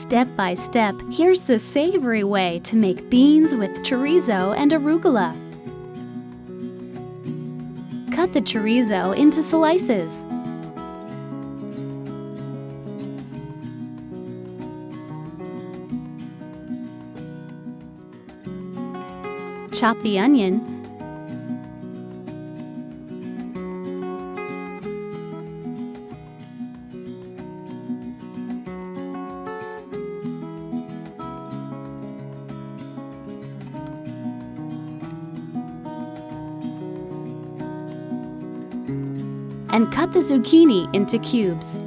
Step by step, here's the savory way to make beans with chorizo and arugula. Cut the chorizo into slices. Chop the onion. And cut the zucchini into cubes.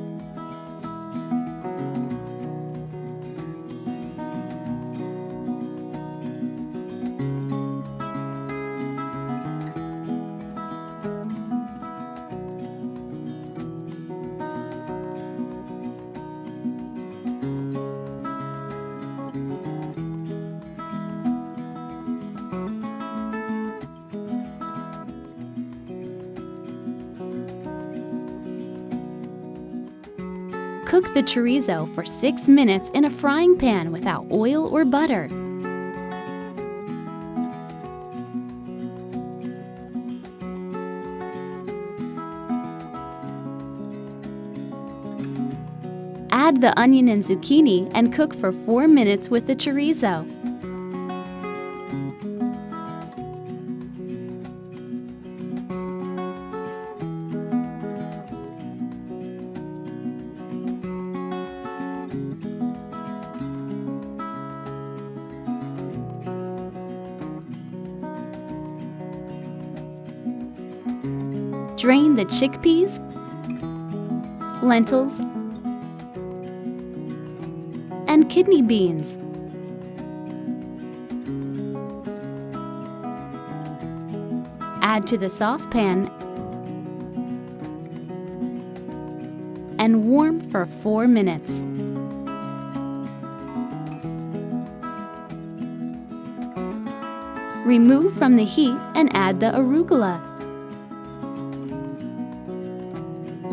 Cook the chorizo for 6 minutes in a frying pan without oil or butter. Add the onion and zucchini and cook for 4 minutes with the chorizo. Drain the chickpeas, lentils, and kidney beans. Add to the saucepan and warm for 4 minutes. Remove from the heat and add the arugula.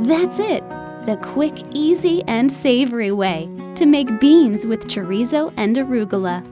That's it! The quick, easy, and savory way to make beans with chorizo and arugula.